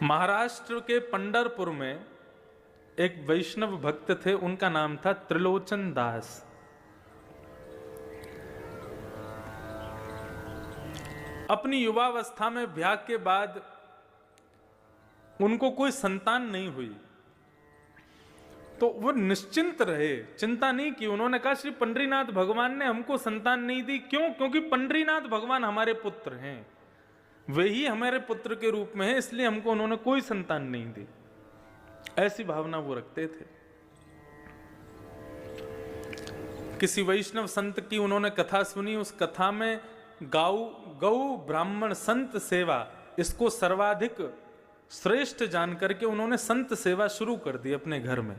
महाराष्ट्र के पंढरपुर में एक वैष्णव भक्त थे, उनका नाम था त्रिलोचन दास। अपनी युवावस्था में ब्याह के बाद उनको कोई संतान नहीं हुई, तो वो निश्चिंत रहे, चिंता नहीं की। उन्होंने कहा श्री पंढरीनाथ भगवान ने हमको संतान नहीं दी, क्यों? क्योंकि पंढरीनाथ भगवान हमारे पुत्र हैं, वे ही हमारे पुत्र के रूप में है, इसलिए हमको उन्होंने कोई संतान नहीं दी। ऐसी भावना वो रखते थे। किसी वैष्णव संत की उन्होंने कथा सुनी, उस कथा में गौ ब्राह्मण संत सेवा, इसको सर्वाधिक श्रेष्ठ जान करके उन्होंने संत सेवा शुरू कर दी अपने घर में।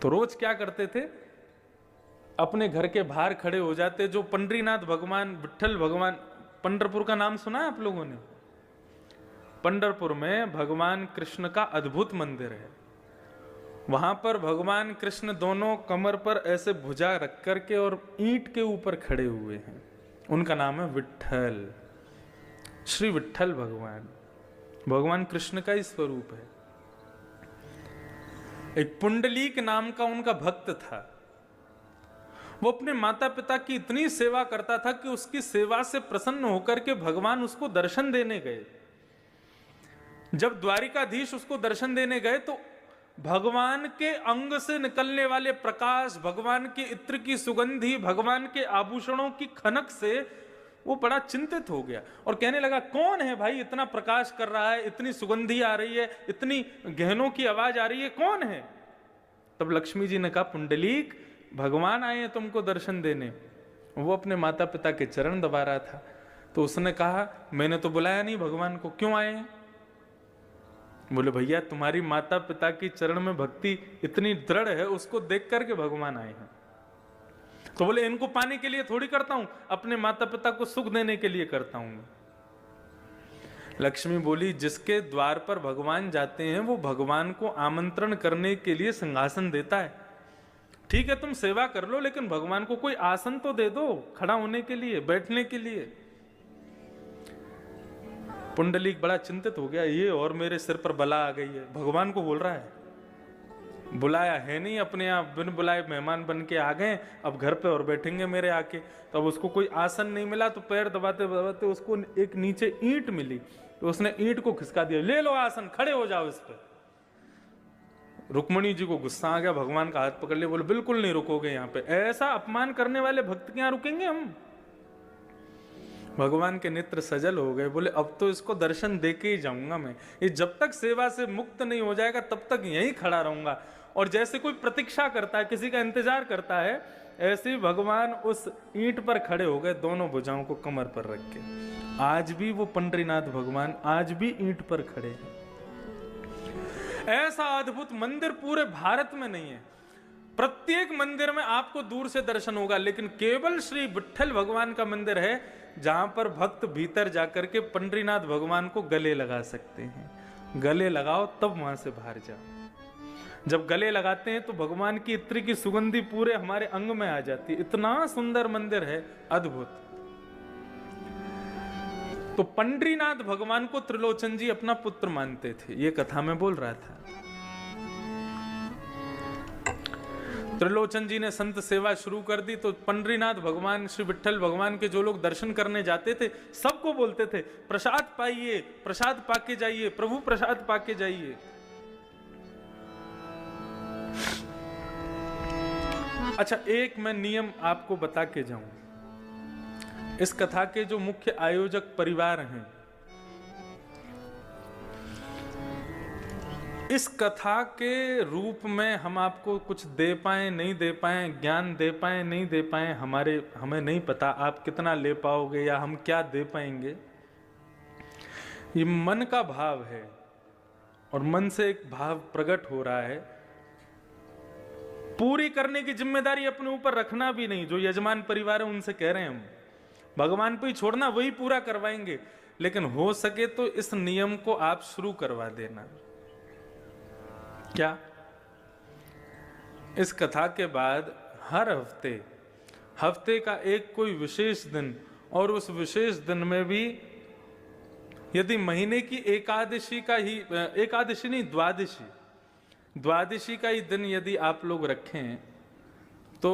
तो रोज क्या करते थे, अपने घर के बाहर खड़े हो जाते, जो पंढरीनाथ भगवान, विट्ठल भगवान, पंढरपुर का नाम सुना है आप लोगों ने? पंढरपुर में भगवान कृष्ण का अद्भुत मंदिर है। वहां पर भगवान कृष्ण दोनों कमर पर ऐसे भुजा रख करके और ईंट के ऊपर खड़े हुए हैं। उनका नाम है विट्ठल, श्री विट्ठल भगवान, भगवान कृष्ण का ही स्वरूप है। एक पुंडलीक नाम का उनका भक्त था। वो अपने माता पिता की इतनी सेवा करता था कि उसकी सेवा से प्रसन्न होकर के भगवान उसको दर्शन देने गए। जब द्वारिकाधीश उसको दर्शन देने गए तो भगवान के अंग से निकलने वाले प्रकाश, भगवान के इत्र की सुगंधी, भगवान के आभूषणों की खनक से वो बड़ा चिंतित हो गया और कहने लगा, कौन है भाई इतना प्रकाश कर रहा है, इतनी सुगंधी आ रही है, इतनी गहनों की आवाज आ रही है, कौन है? तब लक्ष्मी जी ने कहा, पुंडलीक, भगवान आए हैं तुमको दर्शन देने। वो अपने माता पिता के चरण दबा रहा था, तो उसने कहा, मैंने तो बुलाया नहीं भगवान को, क्यों आए हैं? बोले, भैया तुम्हारी माता पिता की चरण में भक्ति इतनी दृढ़ है, उसको देख करके भगवान आए हैं। तो बोले, इनको पाने के लिए थोड़ी करता हूं, अपने माता पिता को सुख देने के लिए करता हूं। लक्ष्मी बोली, जिसके द्वार पर भगवान जाते हैं वो भगवान को आमंत्रण करने के लिए सिंहासन देता है। ठीक है, तुम सेवा कर लो, लेकिन भगवान को कोई आसन तो दे दो, खड़ा होने के लिए, बैठने के लिए। पुंडलीक बड़ा चिंतित हो गया, ये और मेरे सिर पर बला आ गई है। भगवान को बोल रहा है, बुलाया है नहीं, अपने आप बिन बुलाए मेहमान बन के आ गए, अब घर पे और बैठेंगे मेरे आके। तो अब उसको कोई आसन नहीं मिला, तो पैर दबाते दबाते उसको एक नीचे ईंट मिली, तो उसने ईंट को खिसका दिया, ले लो आसन, खड़े हो जाओ इस पर। रुक्मणी जी को गुस्सा आ गया, भगवान का हाथ पकड़ लिया, बोले, बिल्कुल नहीं रुकोगे यहाँ पे, ऐसा अपमान करने वाले भक्त के यहाँ रुकेंगे हम? भगवान के नेत्र सजल हो गए, बोले, अब तो इसको दर्शन देके ही जाऊंगा मैं, ये जब तक सेवा से मुक्त नहीं हो जाएगा तब तक यहीं खड़ा रहूंगा। और जैसे कोई प्रतीक्षा करता है, किसी का इंतजार करता है, ऐसे ही भगवान उस ईंट पर खड़े हो गए, दोनों भुजाओं को कमर पर रख के। आज भी वो पंढरीनाथ भगवान आज भी ईंट पर खड़े हैं। ऐसा अद्भुत मंदिर पूरे भारत में नहीं है। प्रत्येक मंदिर में आपको दूर से दर्शन होगा, लेकिन केवल श्री विट्ठल भगवान का मंदिर है जहां पर भक्त भीतर जाकर के पंढरीनाथ भगवान को गले लगा सकते हैं। गले लगाओ तब वहां से बाहर जाओ। जब गले लगाते हैं तो भगवान की इत्र की सुगंधी पूरे हमारे अंग में आ जाती है। इतना सुंदर मंदिर है, अद्भुत। तो पंढरीनाथ भगवान को त्रिलोचन जी अपना पुत्र मानते थे, ये कथा में बोल रहा था। त्रिलोचन जी ने संत सेवा शुरू कर दी, तो पंढरीनाथ भगवान, श्री विट्ठल भगवान के जो लोग दर्शन करने जाते थे, सबको बोलते थे, प्रसाद पाइए, प्रसाद पाके जाइए, प्रभु प्रसाद पाके जाइए। अच्छा, एक मैं नियम आपको बता के जाऊं। इस कथा के जो मुख्य आयोजक परिवार हैं, इस कथा के रूप में हम आपको कुछ दे पाए नहीं दे पाए, ज्ञान दे पाए नहीं दे पाए, हमें नहीं पता आप कितना ले पाओगे या हम क्या दे पाएंगे। ये मन का भाव है और मन से एक भाव प्रकट हो रहा है। पूरी करने की जिम्मेदारी अपने ऊपर रखना भी नहीं। जो यजमान परिवार है उनसे कह रहे हैं, हम भगवान पे ही छोड़ना, वही पूरा करवाएंगे। लेकिन हो सके तो इस नियम को आप शुरू करवा देना। क्या? इस कथा के बाद हर हफ्ते का एक कोई विशेष दिन, और उस विशेष दिन में भी यदि महीने की एकादशी का ही, एकादशी नहीं, द्वादशी का ही दिन यदि आप लोग रखें तो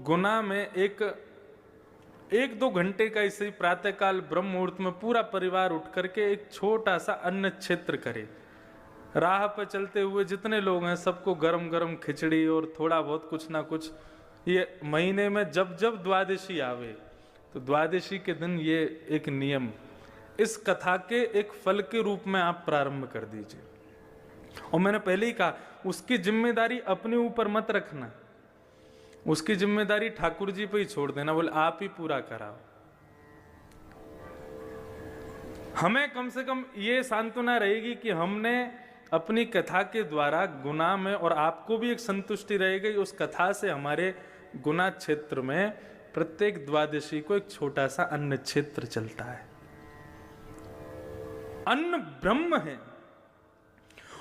गुना में एक दो घंटे का इसे प्रातःकाल ब्रह्म मुहूर्त में पूरा परिवार उठ करके एक छोटा सा अन्न क्षेत्र करे। राह पर चलते हुए जितने लोग हैं सबको गरम गरम खिचड़ी और थोड़ा बहुत कुछ ना कुछ, ये महीने में जब जब द्वादशी आवे तो द्वादशी के दिन ये एक नियम इस कथा के एक फल के रूप में आप प्रारंभ कर दीजिए। और मैंने पहले ही कहा, उसकी जिम्मेदारी अपने ऊपर मत रखना, उसकी जिम्मेदारी ठाकुर जी पे ही छोड़ देना, बोले आप ही पूरा कराओ। हमें कम से कम ये सांत्वना रहेगी कि हमने अपनी कथा के द्वारा गुना में, और आपको भी एक संतुष्टि रहेगी उस कथा से, हमारे गुना क्षेत्र में प्रत्येक द्वादशी को एक छोटा सा अन्न क्षेत्र चलता है। अन्न ब्रह्म है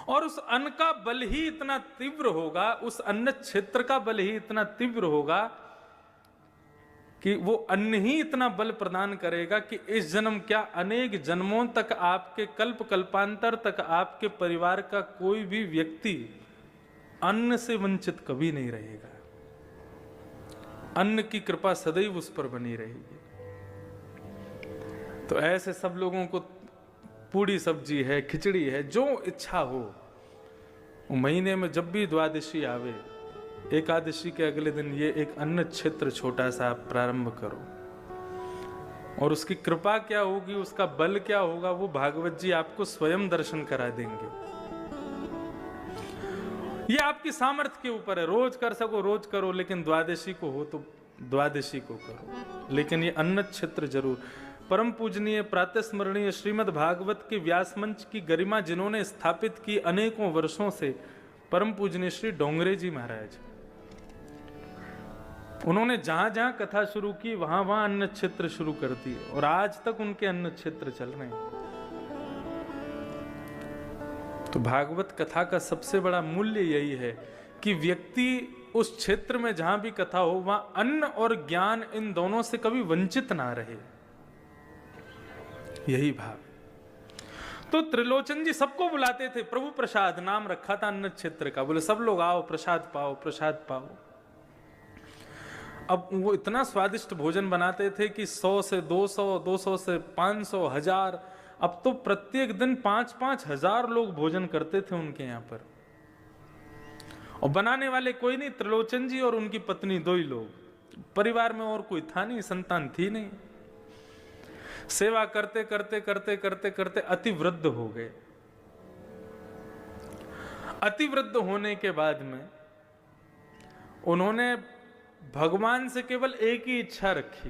और उस अन्न का बल ही इतना तीव्र होगा, उस अन्न क्षेत्र का बल ही इतना तीव्र होगा कि वो अन्न ही इतना बल प्रदान करेगा कि इस जन्म क्या अनेक जन्मों तक, आपके कल्प कल्पांतर तक आपके परिवार का कोई भी व्यक्ति अन्न से वंचित कभी नहीं रहेगा। अन्न की कृपा सदैव उस पर बनी रहेगी। तो ऐसे सब लोगों को पूड़ी सब्जी है, खिचड़ी है, जो इच्छा हो, महीने में जब भी द्वादशी आवे, एकादशी के अगले दिन ये एक अन्न क्षेत्र छोटा सा आप प्रारंभ करो। और उसकी कृपा क्या होगी, उसका बल क्या होगा, वो भागवत जी आपको स्वयं दर्शन करा देंगे। ये आपकी सामर्थ्य के ऊपर है, रोज कर सको रोज करो, लेकिन द्वादशी को हो तो द्वादशी को करो। लेकिन ये अन्न क्षेत्र जरूर। परम पूजनीय प्रातः स्मरणीय श्रीमद् भागवत के व्यास मंच की गरिमा जिन्होंने स्थापित की अनेकों वर्षों से, परम पूजनीय श्री डोंगरे जी महाराज, उन्होंने जहां जहां कथा शुरू की वहां वहां अन्न क्षेत्र शुरू कर दी और आज तक उनके अन्न क्षेत्र चल रहे हैं। तो भागवत कथा का सबसे बड़ा मूल्य यही है कि व्यक्ति उस क्षेत्र में जहां भी कथा हो वहां अन्न और ज्ञान इन दोनों से कभी वंचित ना रहे, यही भाव। तो त्रिलोचन जी सबको बुलाते थे, प्रभु प्रसाद नाम रखा था अन्न क्षेत्र का, बोले सब लोग आओ प्रसाद पाओ प्रसाद पाओ। अब वो इतना स्वादिष्ट भोजन बनाते थे कि 100 से 200, 200 से 500, 1000, अब तो प्रत्येक दिन 5-5 हजार लोग भोजन करते थे उनके यहाँ पर। और बनाने वाले कोई नहीं, त्रिलोचन जी और उनकी पत्नी, दो ही लोग, परिवार में और कोई था नहीं, संतान थी नहीं। सेवा करते करते करते करते करते अति वृद्ध हो गए। अति वृद्ध होने के बाद में उन्होंने भगवान से केवल एक ही इच्छा रखी,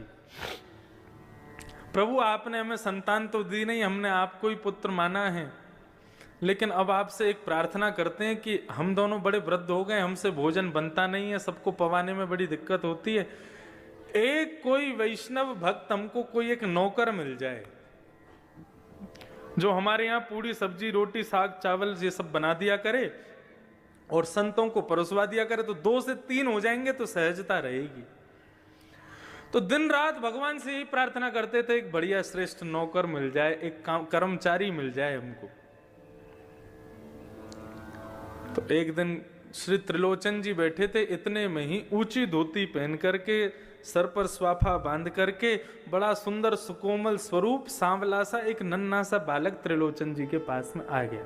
प्रभु आपने हमें संतान तो दी नहीं, हमने आपको ही पुत्र माना है, लेकिन अब आपसे एक प्रार्थना करते हैं कि हम दोनों बड़े वृद्ध हो गए, हमसे भोजन बनता नहीं है, सबको पवाने में बड़ी दिक्कत होती है, एक कोई वैष्णव भक्त हमको कोई एक नौकर मिल जाए जो हमारे यहाँ पूड़ी सब्जी रोटी साग चावल ये सब बना दिया करे और संतों को परोसवा दिया करे, तो 2 से 3 हो जाएंगे तो सहजता रहेगी। तो दिन रात भगवान से यही प्रार्थना करते थे, एक बढ़िया श्रेष्ठ नौकर मिल जाए, एक कर्मचारी मिल जाए हमको। तो एक दिन श्री त्रिलोचन जी बैठे थे, इतने में ही ऊंची धोती पहन करके, सर पर स्वाफा बांध करके, बड़ा सुंदर सुकोमल स्वरूप सांवला सा एक नन्हा सा बालक त्रिलोचन जी के पास में आ गया।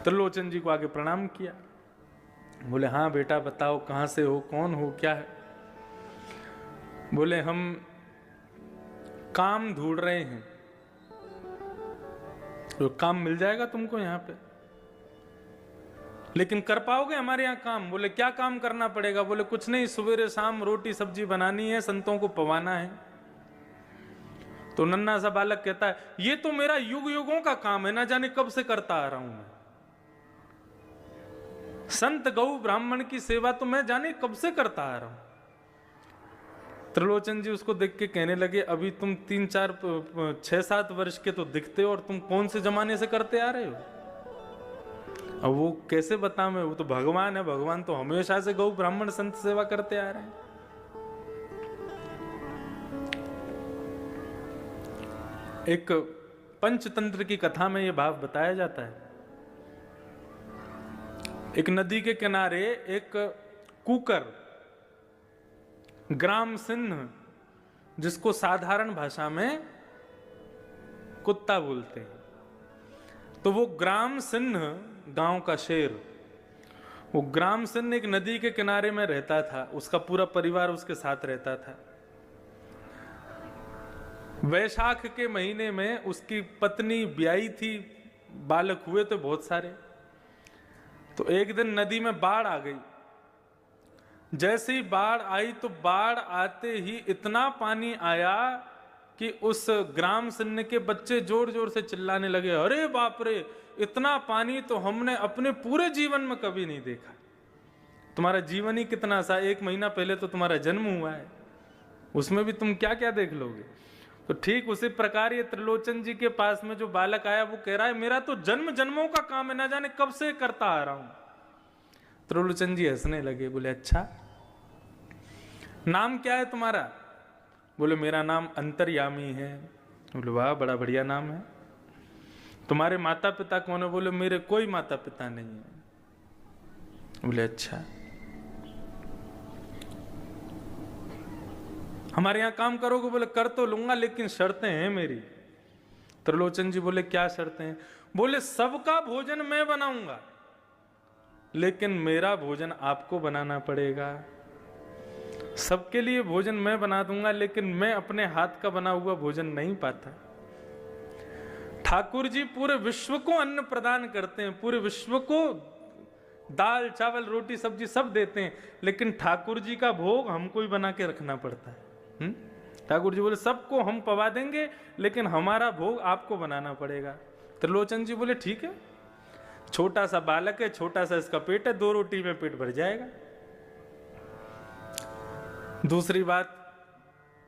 त्रिलोचन जी को आगे प्रणाम किया, बोले हाँ बेटा बताओ कहां से हो, कौन हो, क्या है। बोले हम काम ढूंढ रहे हैं। तो काम मिल जाएगा तुमको यहाँ पे, लेकिन कर पाओगे हमारे यहाँ काम? बोले क्या काम करना पड़ेगा? बोले कुछ नहीं, सवेरे शाम रोटी सब्जी बनानी है, संतों को पवाना है। तो नन्हा सा बालक कहता है ये तो मेरा युग युगों का काम है, ना जाने कब से करता आ रहा हूं मैं। संत गौ ब्राह्मण की सेवा तो मैं जाने कब से करता आ रहा हूं। त्रिलोचन जी उसको देख के कहने लगे अभी तुम 3-4-6-7 वर्ष के तो दिखते हो और तुम कौन से जमाने से करते आ रहे हो? अब वो कैसे बता मैं, वो तो भगवान है, भगवान तो हमेशा से गौ ब्राह्मण संत सेवा करते आ रहे हैं। एक पंचतंत्र की कथा में यह भाव बताया जाता है। एक नदी के किनारे एक कुकर, ग्राम सिंह, जिसको साधारण भाषा में कुत्ता बोलते हैं, तो वो ग्राम सिंह गांव का शेर, वो ग्राम सिंह एक नदी के किनारे में रहता था। उसका पूरा परिवार उसके साथ रहता था। वैशाख के महीने में उसकी पत्नी ब्याई थी, बालक हुए थे बहुत सारे। तो एक दिन नदी में बाढ़ आ गई। जैसे ही बाढ़ आई तो बाढ़ आते ही इतना पानी आया कि उस ग्राम सिंह के बच्चे जोर जोर से चिल्लाने लगे, अरे बाप रे, इतना पानी तो हमने अपने पूरे जीवन में कभी नहीं देखा। तुम्हारा जीवन ही कितना सा, 1 महीना पहले तो तुम्हारा जन्म हुआ है, उसमें भी तुम क्या क्या देख लोगे। तो ठीक उसी प्रकार ये त्रिलोचन जी के पास में जो बालक आया वो कह रहा है, मेरा तो जन्म जन्मों का काम है, ना जाने कब से करता आ रहा हूं। त्रिलोचन जी हंसने लगे, बोले अच्छा नाम क्या है तुम्हारा? बोले मेरा नाम अंतर्यामी है। बोले वाह, बड़ा बढ़िया नाम है। तुम्हारे माता पिता कौन है? बोले मेरे कोई माता पिता नहीं है। बोले अच्छा, हमारे यहां काम करोगे? बोले कर तो लूंगा, लेकिन शर्तें हैं मेरी। त्रिलोचन जी बोले क्या शर्तें हैं? बोले सबका भोजन मैं बनाऊंगा, लेकिन मेरा भोजन आपको बनाना पड़ेगा। सबके लिए भोजन मैं बना दूंगा, लेकिन मैं अपने हाथ का बना हुआ भोजन नहीं पाता। ठाकुर जी पूरे विश्व को अन्न प्रदान करते हैं, पूरे विश्व को दाल चावल रोटी सब्जी सब देते हैं, लेकिन ठाकुर जी का भोग हमको ही बना के रखना पड़ता है। ठाकुर जी बोले सबको हम पवा देंगे, लेकिन हमारा भोग आपको बनाना पड़ेगा। त्रिलोचन जी बोले ठीक है, छोटा सा बालक है, छोटा सा इसका पेट है, 2 रोटी में पेट भर जाएगा। दूसरी बात,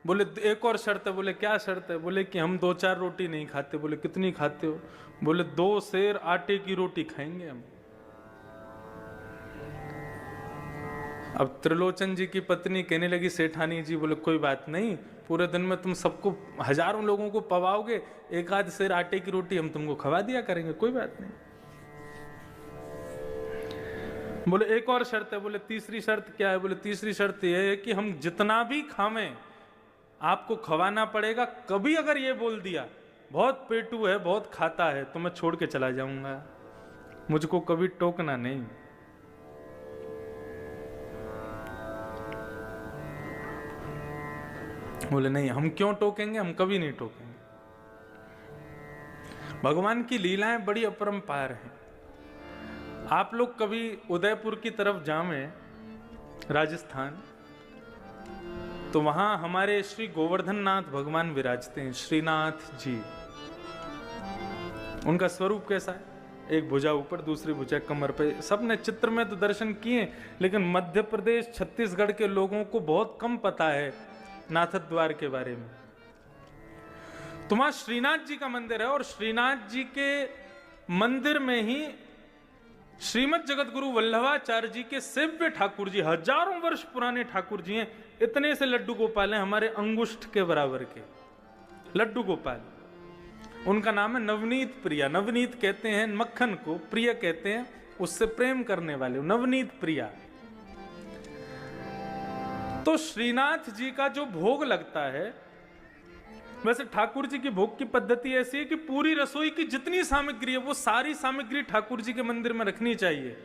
बोले एक और शर्त है। बोले क्या शर्त है? बोले कि हम 2-4 रोटी नहीं खाते। बोले कितनी खाते हो? बोले 2 सेर आटे की रोटी खाएंगे हम। अब त्रिलोचन जी की पत्नी कहने लगी, सेठानी जी, बोले कोई बात नहीं, पूरे दिन में तुम सबको हजारों लोगों को पवाओगे, 1-आध सेर आटे की रोटी हम तुमको खवा दिया करेंगे, कोई बात नहीं। बोले एक और शर्त है। बोले तीसरी शर्त क्या है? बोले तीसरी शर्त यह है कि हम जितना भी खावें आपको खवाना पड़ेगा। कभी अगर ये बोल दिया बहुत पेटू है, बहुत खाता है, तो मैं छोड़ के चला जाऊंगा, मुझको कभी टोकना नहीं। बोले नहीं, हम क्यों टोकेंगे, हम कभी नहीं टोकेंगे। भगवान की लीलाएं बड़ी अपरंपार हैं। आप लोग कभी उदयपुर की तरफ जावें, राजस्थान, तो वहां हमारे श्री गोवर्धन नाथ भगवान विराजते हैं, श्रीनाथ जी। उनका स्वरूप कैसा है? एक भुजा ऊपर, दूसरी भुजा कमर पे। सबने चित्र में तो दर्शन किए, लेकिन मध्य प्रदेश छत्तीसगढ़ के लोगों को बहुत कम पता है नाथ द्वार के बारे में। तो वहां श्रीनाथ जी का मंदिर है, और श्रीनाथ जी के मंदिर में ही श्रीमद जगत गुरु वल्लभाचार्य जी के सेव्य ठाकुर जी, हजारों वर्ष पुराने ठाकुर जी हैं। इतने से लड्डू गोपाल हैं, हमारे अंगुष्ठ के बराबर के लड्डू गोपाल। उनका नाम है नवनीत प्रिया। नवनीत कहते हैं मक्खन को, प्रिय कहते हैं उससे प्रेम करने वाले, नवनीत प्रिया। तो श्रीनाथ जी का जो भोग लगता है, वैसे ठाकुर जी की भोग की पद्धति ऐसी है कि पूरी रसोई की जितनी सामग्री है वो सारी सामग्री ठाकुर जी के मंदिर में रखनी चाहिए।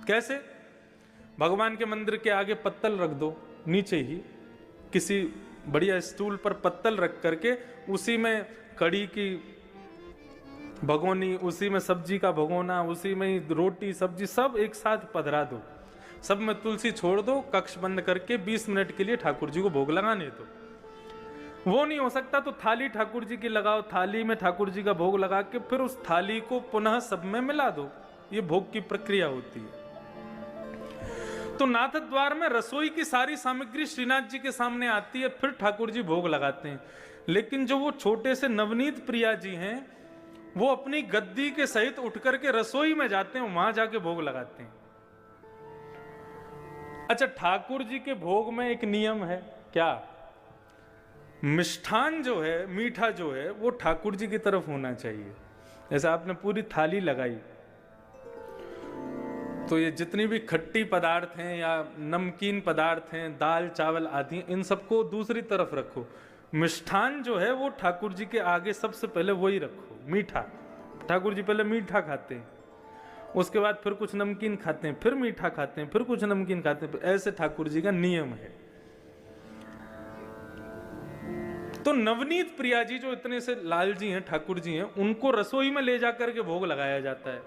कैसे? भगवान के मंदिर के आगे पत्तल रख दो, नीचे ही किसी बढ़िया स्टूल पर पत्तल रख करके उसी में कड़ी की भगोनी, उसी में सब्जी का भगोना, उसी में ही रोटी सब्जी सब एक साथ पधरा दो। सब में तुलसी छोड़ दो, कक्ष बंद करके 20 मिनट के लिए ठाकुर जी को भोग लगाने दो। वो नहीं हो सकता तो थाली ठाकुर जी की लगाओ, थाली में ठाकुर जी का भोग लगा के फिर उस थाली को पुनः सब में मिला दो। ये भोग की प्रक्रिया होती है। तो नाथ द्वार में रसोई की सारी सामग्री श्रीनाथ जी के सामने आती है, फिर ठाकुर जी भोग लगाते हैं। लेकिन जो वो छोटे से नवनीत प्रिया जी हैं, वो अपनी गद्दी के सहित उठ करके रसोई में जाते हैं, वहां जाके भोग लगाते हैं। अच्छा, ठाकुर जी के भोग में एक नियम है क्या? मिष्ठान जो है, मीठा जो है, वो ठाकुर जी की तरफ होना चाहिए। जैसे आपने पूरी थाली लगाई तो ये जितनी भी खट्टी पदार्थ हैं या नमकीन पदार्थ हैं, दाल चावल आदि, इन सबको दूसरी तरफ रखो। मिष्ठान जो है वो ठाकुर जी के आगे सबसे पहले वही रखो, मीठा। ठाकुर जी पहले मीठा खाते हैं, उसके बाद फिर कुछ नमकीन खाते हैं, फिर मीठा खाते हैं, फिर कुछ नमकीन खाते हैं। ऐसे ठाकुर जी का नियम है। तो नवनीत प्रिया जी जो इतने से लाल जी हैं, ठाकुर जी हैं, उनको रसोई में ले जाकर के भोग लगाया जाता है।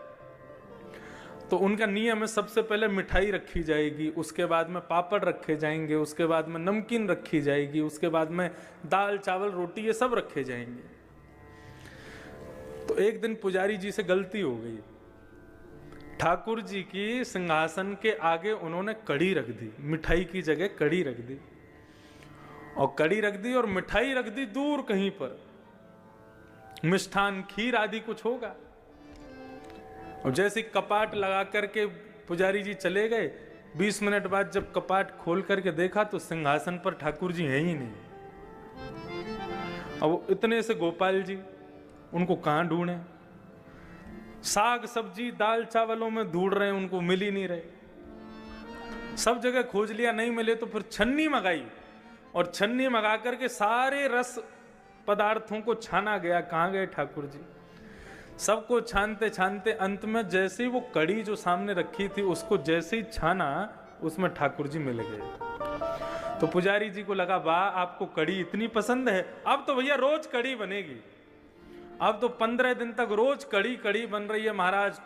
तो उनका नियम है सबसे पहले मिठाई रखी जाएगी, उसके बाद में पापड़ रखे जाएंगे, उसके बाद में नमकीन रखी जाएगी, उसके बाद में दाल चावल रोटी ये सब रखे जाएंगे। तो एक दिन पुजारी जी से गलती हो गई, ठाकुर जी की सिंहासन के आगे उन्होंने कड़ी रख दी, मिठाई की जगह कड़ी रख दी, और कड़ी रख दी और मिठाई रख दी दूर कहीं पर, मिष्ठान खीर आदि कुछ होगा। और जैसे कपाट लगा करके पुजारी जी चले गए, 20 मिनट बाद जब कपाट खोल करके देखा तो सिंहासन पर ठाकुर जी हैं ही नहीं। अब इतने से गोपाल जी, उनको कहां ढूंढे, साग सब्जी दाल चावलों में ढूंढ रहे हैं, उनको मिल ही नहीं रहे, सब जगह खोज लिया, नहीं मिले तो फिर छन्नी मंगाई, और छन्नी मंगा करके सारे रस पदार्थों को छाना गया। कहां गए ठाकुर जी, सबको छानते छानते अंत में जैसे ही वो कड़ी जो सामने रखी थी उसको जैसे ही छाना, उसमें ठाकुर जी मिल गए। तो पुजारी जी को लगा, वाह आपको कड़ी इतनी पसंद है, अब तो भैया रोज कड़ी बनेगी, अब तो 15 दिन तक रोज कड़ी कड़ी बन रही है महाराज,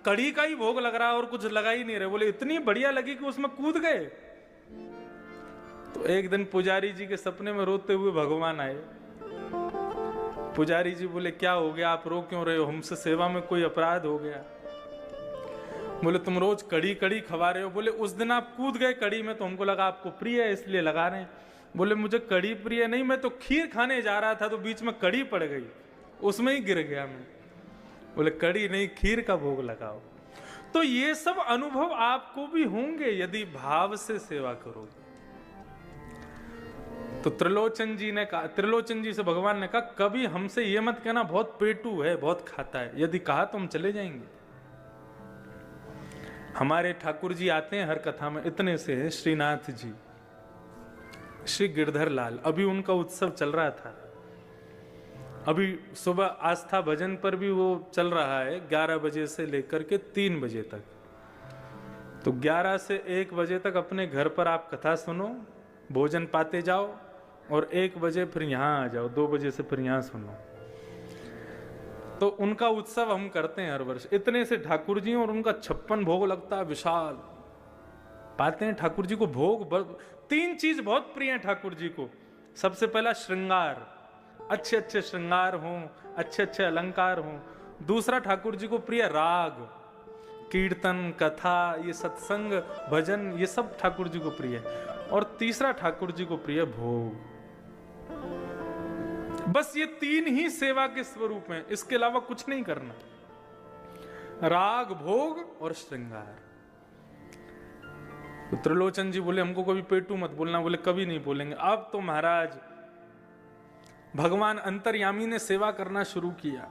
कड़ी का ही भोग लग रहा है और कुछ लगा ही नहीं रहे। बोले इतनी बढ़िया लगी कि उसमें कूद गए। तो एक दिन पुजारी जी के सपने में रोते हुए भगवान आए। पुजारी जी बोले क्या हो गया, आप रो क्यों रहे हो, हमसे सेवा में कोई अपराध हो गया? बोले तुम रोज कड़ी कड़ी खवा रहे हो। बोले उस दिन आप कूद गए कड़ी में तो हमको लगा आपको प्रिय है इसलिए लगा रहे हैं। बोले मुझे कड़ी प्रिय नहीं, मैं तो खीर खाने जा रहा था तो बीच में कड़ी पड़ गई, उसमें ही गिर गया मैं। बोले कड़ी नहीं खीर का भोग लगाओ। तो ये सब अनुभव आपको भी होंगे यदि भाव से सेवा करोगे। तो त्रिलोचन जी ने कहा, त्रिलोचन जी से भगवान ने कहा कभी हमसे ये मत कहना बहुत पेटू है बहुत खाता है, यदि कहा तो हम चले जाएंगे। हमारे ठाकुर जी आते हैं हर कथा में, इतने से है श्रीनाथ जी, श्री गिरधर लाल, अभी उनका उत्सव चल रहा था। अभी सुबह आस्था भजन पर भी वो चल रहा है 11 बजे से लेकर के 3 बजे तक। तो 11 से 1 बजे तक अपने घर पर आप कथा सुनो, भोजन पाते जाओ, और 1 बजे फिर यहाँ आ जाओ, 2 बजे से फिर यहाँ सुनो। तो उनका उत्सव हम करते हैं हर वर्ष। इतने से ठाकुर जी और उनका 56 भोग लगता है, विशाल पाते हैं ठाकुर जी को भोग। 3 चीज बहुत प्रिय है ठाकुर जी को। सबसे पहला श्रृंगार, अच्छे अच्छे श्रृंगार हों, अच्छे अच्छे अलंकार हों। दूसरा ठाकुर जी को प्रिय राग, कीर्तन कथा, ये सत्संग भजन, ये सब ठाकुर जी को प्रिय है। और तीसरा ठाकुर जी को प्रिय भोग। बस ये 3 ही सेवा के स्वरूप हैं, इसके अलावा कुछ नहीं करना। राग भोग और श्रृंगार। तो त्रिलोचन जी बोले हमको कभी पेटू मत बोलना। बोले कभी नहीं बोलेंगे। अब तो महाराज भगवान अंतर्यामी ने सेवा करना शुरू किया।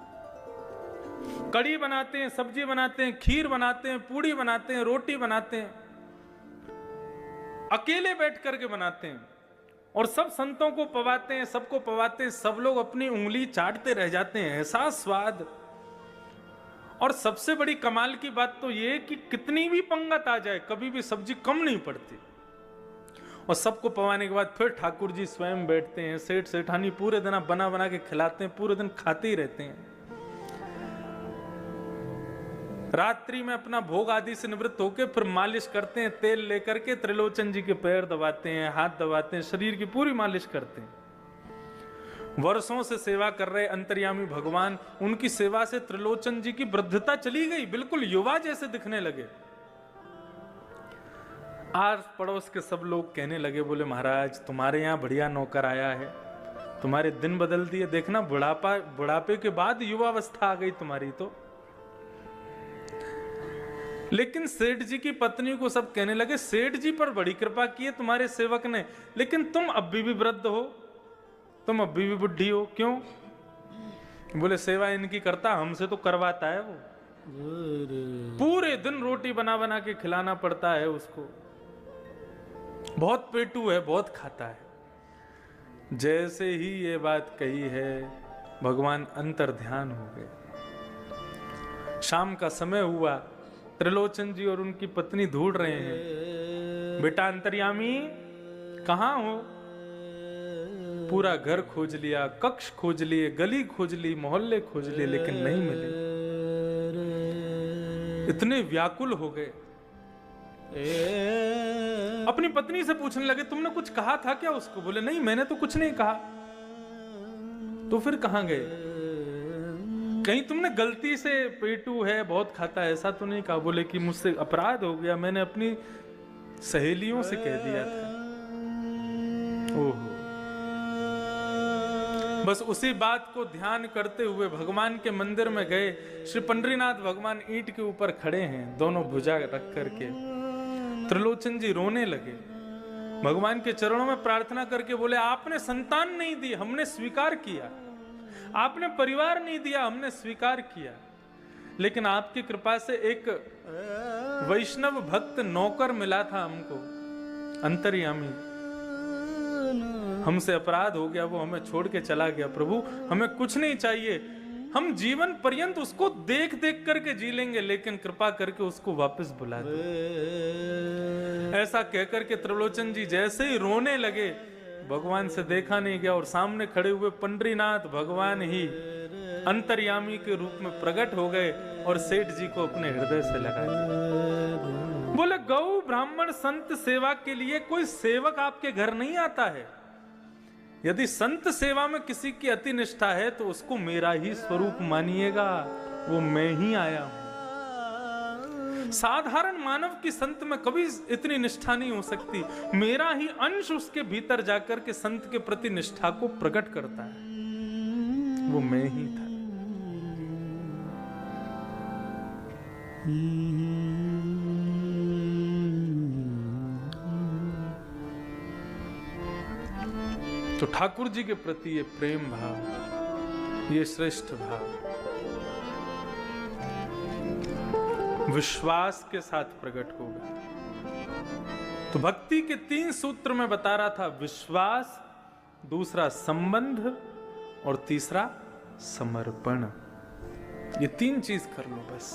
कड़ी बनाते हैं, सब्जी बनाते हैं, खीर बनाते हैं, पूड़ी बनाते हैं, रोटी बनाते हैं, अकेले बैठ करके बनाते हैं, और सब संतों को पवाते हैं, सबको पवाते हैं। सब लोग अपनी उंगली चाटते रह जाते हैं, ऐसा स्वाद। और सबसे बड़ी कमाल की बात तो ये कि कितनी भी पंगत आ जाए कभी भी सब्जी कम नहीं पड़ती। और सबको पवाने के बाद फिर ठाकुर जी स्वयं बैठते हैं, सेठ सेठानी पूरे दिन बना बना के खिलाते हैं, पूरे दिन खाते ही रहते हैं। रात्रि में अपना भोग आदि से निवृत्त होकर फिर मालिश करते हैं, तेल लेकर के त्रिलोचन जी के पैर दबाते हैं, हाथ दबाते हैं, शरीर की पूरी मालिश करते हैं। वर्षों से सेवा कर रहे अंतर्यामी भगवान, उनकी सेवा से त्रिलोचन जी की वृद्धता चली गई, बिल्कुल युवा जैसे दिखने लगे। आस पड़ोस के सब लोग कहने लगे, बोले महाराज तुम्हारे यहाँ बढ़िया नौकर आया है, तुम्हारे दिन बदल दिए, देखना बुढ़ापे के बाद युवावस्था आ गई तुम्हारी। तो लेकिन सेठ जी की पत्नी को सब कहने लगे सेठ जी पर बड़ी कृपा की है तुम्हारे सेवक ने, लेकिन तुम अब भी वृद्ध हो, तुम अभी भी बुढ़ी हो, क्यों? बोले सेवा इनकी करता, हमसे तो करवाता है वो। पूरे दिन रोटी बना बना के खिलाना पड़ता है उसको, बहुत पेटू है, बहुत खाता है। जैसे ही ये बात कही है, भगवान अंतर ध्यान हो गए। शाम का समय हुआ, त्रिलोचन जी और उनकी पत्नी ढूंढ रहे हैं, बेटा अंतर्यामी कहाँ हो? पूरा घर खोज लिया, कक्ष खोज लिए, गली खोज ली, मोहल्ले खोज लिए, लेकिन नहीं मिले। इतने व्याकुल हो गए, अपनी पत्नी से पूछने लगे, तुमने कुछ कहा था क्या उसको? बोले नहीं, मैंने तो कुछ नहीं कहा। तो फिर कहां गए? कहीं तुमने गलती से पेटू है, बहुत खाता है, ऐसा तो नहीं कहा? बोले कि मुझसे अपराध हो गया, मैंने अपनी सहेलियों से कह दिया था। ओहो। बस उसी बात को ध्यान करते हुए भगवान के मंदिर में गए। श्री पंडरीनाथ भगवान ईंट के ऊपर खड़े हैं, दोनों भुजा रख करके। त्रिलोचन जी रोने लगे, भगवान के चरणों में प्रार्थना करके बोले, आपने संतान नहीं दी, हमने स्वीकार किया। आपने परिवार नहीं दिया, हमने स्वीकार किया। लेकिन आपकी कृपा से एक वैष्णव भक्त नौकर मिला था हमको, अंतर्यामी। हमसे अपराध हो गया, वो हमें छोड़ के चला गया। प्रभु हमें कुछ नहीं चाहिए, हम जीवन पर्यंत उसको देख देख करके जी लेंगे, लेकिन कृपा करके उसको वापस बुला दो। ऐसा कहकर के त्रिलोचन जी जैसे ही रोने लगे, भगवान से देखा नहीं गया और सामने खड़े हुए पंडरीनाथ भगवान ही अंतर्यामी के रूप में प्रकट हो गए और सेठ जी को अपने हृदय से लगा दिया। बोले, गौ ब्राह्मण संत सेवा के लिए कोई सेवक आपके घर नहीं आता है। यदि संत सेवा में किसी की अति निष्ठा है तो उसको मेरा ही स्वरूप मानिएगा, वो मैं ही आया हूं। साधारण मानव की संत में कभी इतनी निष्ठा नहीं हो सकती, मेरा ही अंश उसके भीतर जाकर के संत के प्रति निष्ठा को प्रकट करता है, वो मैं ही था। तो ठाकुर जी के प्रति ये प्रेम भाव, ये श्रेष्ठ भाव विश्वास के साथ प्रकट होगा। तो भक्ति के 3 सूत्र में बता रहा था, विश्वास, दूसरा संबंध और तीसरा समर्पण। ये 3 चीज कर लो बस।